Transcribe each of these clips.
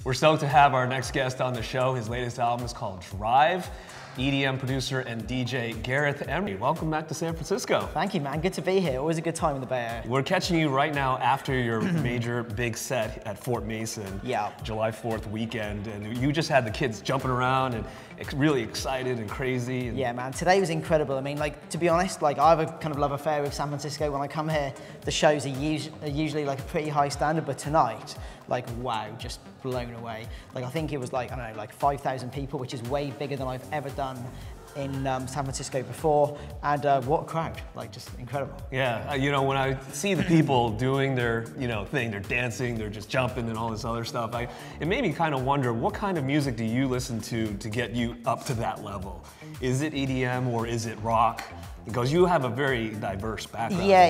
We're stoked to have our next guest on the show. His latest album is called Drive. EDM producer and DJ Gareth Emery. Welcome back to San Francisco. Thank you, man. Good to be here. Always a good time in the Bay Area. We're catching you right now after your major big set at Fort Mason. Yeah. July 4th weekend. And you just had the kids jumping around and really excited and crazy. And yeah, man. Today was incredible. I mean, like, to be honest, like, I have a kind of love affair with San Francisco. When I come here, the shows are usually like a pretty high standard, but tonight, like, wow, just blown away. Like, I think it was like, I don't know, like 5,000 people, which is way bigger than I've ever done in San Francisco before, and what a crowd, like, just incredible. Yeah, you know, when I see the people doing their, thing, they're dancing, they're just jumping and all this other stuff, it made me kind of wonder, what kind of music do you listen to get you up to that level? Is it EDM or is it rock? Because you have a very diverse background. Yeah.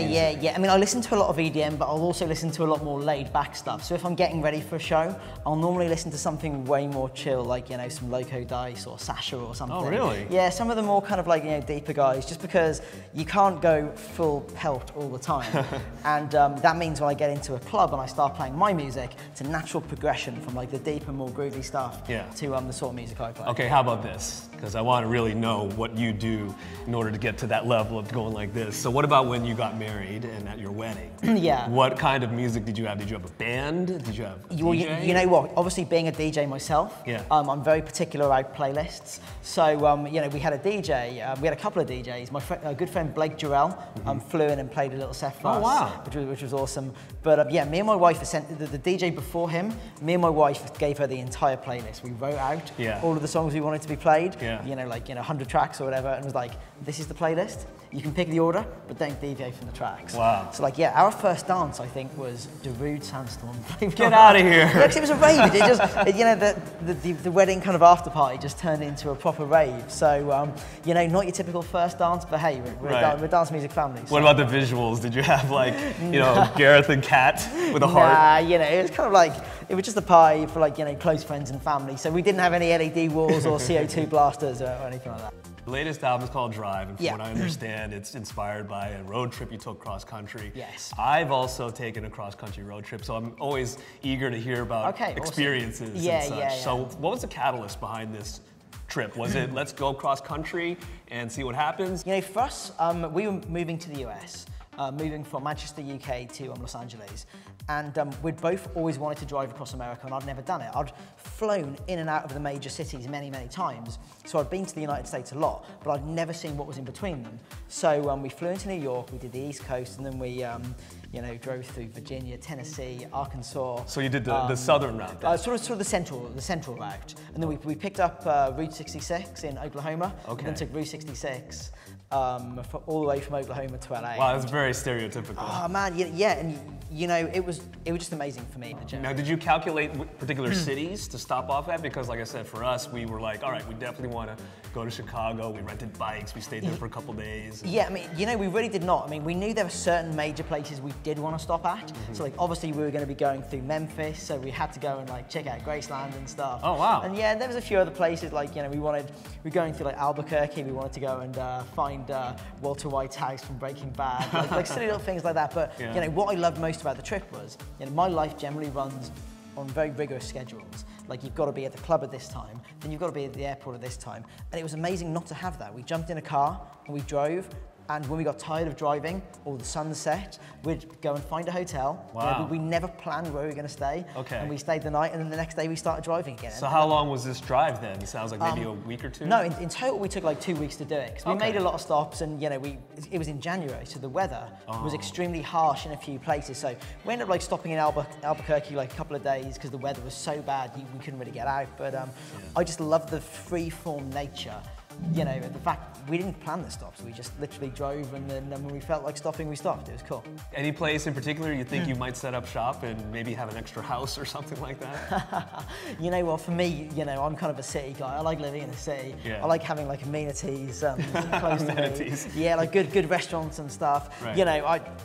I mean, I listen to a lot of EDM, but I'll also listen to a lot more laid-back stuff. So if I'm getting ready for a show, I'll normally listen to something way more chill, like, some Loco Dice or Sasha or something. Oh, really? Yeah, some of the more kind of like, deeper guys, just because you can't go full pelt all the time. And that means when I get into a club and I start playing my music, it's a natural progression from like the deeper, more groovy stuff to the sort of music I play. Okay, how about this? Because I want to really know what you do in order to get to that level of going like this. So what about when you got married and at your wedding? Yeah. What kind of music did you have? Did you have a band? Did you have a DJ? You know what? Obviously, being a DJ myself, I'm very particular about playlists. So, we had a DJ, we had a couple of DJs. My good friend Blake Jarrell flew in and played a little set for us. Oh, wow. Which was awesome. But me and my wife, the DJ before him, me and my wife gave her the entire playlist. We wrote out all of the songs we wanted to be played, 100 tracks or whatever, and was like, this is the playlist. You can pick the order, but don't deviate from the tracks. Wow. So our first dance, I think, was Darude Sandstorm. Get out of here. Yeah, because it was a rave. It just, the wedding kind of after party just turned into a proper rave. So, not your typical first dance, but hey, we're a dance music family. So. What about the visuals? Did you have like, Gareth and Kat with a heart? Nah, it was kind of like, it was just a party for like, close friends and family. So we didn't have any LED walls or CO2 blasters or anything like that. The latest album is called Drive, and from what I understand, it's inspired by a road trip you took cross-country. Yes. I've also taken a cross-country road trip, so I'm always eager to hear about experiences and such. So what was the catalyst behind this trip? Was it, let's go cross-country and see what happens? For us, we were moving to the US. Moving from Manchester, UK to Los Angeles. And we'd both always wanted to drive across America, and I'd never done it. I'd flown in and out of the major cities many, many times. So I'd been to the United States a lot, but I'd never seen what was in between them. So we flew into New York, we did the East Coast, and then we drove through Virginia, Tennessee, Arkansas. So you did the southern route then? Sort of the central route. And then we picked up Route 66 in Oklahoma, and then took Route 66 all the way from Oklahoma to LA. Wow, that's very stereotypical. Oh man, and it was just amazing for me. Now, did you calculate particular cities to stop off at? Because like I said, for us, we were like, all right, we definitely want to go to Chicago. We rented bikes, we stayed there for a couple days. Yeah, I mean, we really did not. I mean, we knew there were certain major places we did want to stop at. So like, obviously we were going to be going through Memphis, so we had to go and like check out Graceland and stuff. Oh wow. And there was a few other places, like, we were going through like Albuquerque, we wanted to go and find Walter White's house from Breaking Bad, like silly little things like that. But what I loved most about the trip was, my life generally runs on very rigorous schedules. Like, you've got to be at the club at this time, then you've got to be at the airport at this time. And it was amazing not to have that. We jumped in a car and we drove. And when we got tired of driving, or the sun set, we'd go and find a hotel. Wow. We never planned where we were going to stay. Okay. And we stayed the night, and then the next day we started driving again. So how long was this drive then? It sounds like maybe a week or two? No, in total we took like 2 weeks to do it. Because we made a lot of stops, and it was in January, so the weather was extremely harsh in a few places. So we ended up like stopping in Albuquerque like a couple of days because the weather was so bad we couldn't really get out. But I just love the free-form nature. The fact we didn't plan the stops, we just literally drove, and then when we felt like stopping, we stopped. It was cool. Any place in particular you think you might set up shop and maybe have an extra house or something like that? You know what, for me, I'm kind of a city guy. I like living in the city. Yeah. I like having like amenities close to me. Amenities. Yeah, like good restaurants and stuff. Right.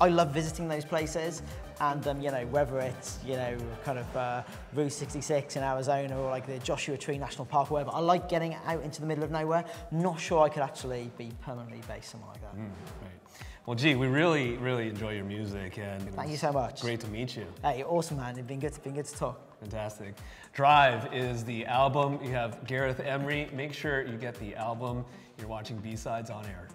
I love visiting those places. And you know, whether it's, you know, kind of Route 66 in Arizona or like the Joshua Tree National Park or whatever, I like getting out into the middle of nowhere. Not sure I could actually be permanently based somewhere like that. Right. Well, gee, we really, really enjoy your music, and Thank you so much. Great to meet you. Hey, awesome, man. It's been good to talk. Fantastic. Drive is the album. You have Gareth Emery. Make sure you get the album. You're watching B-Sides on Air.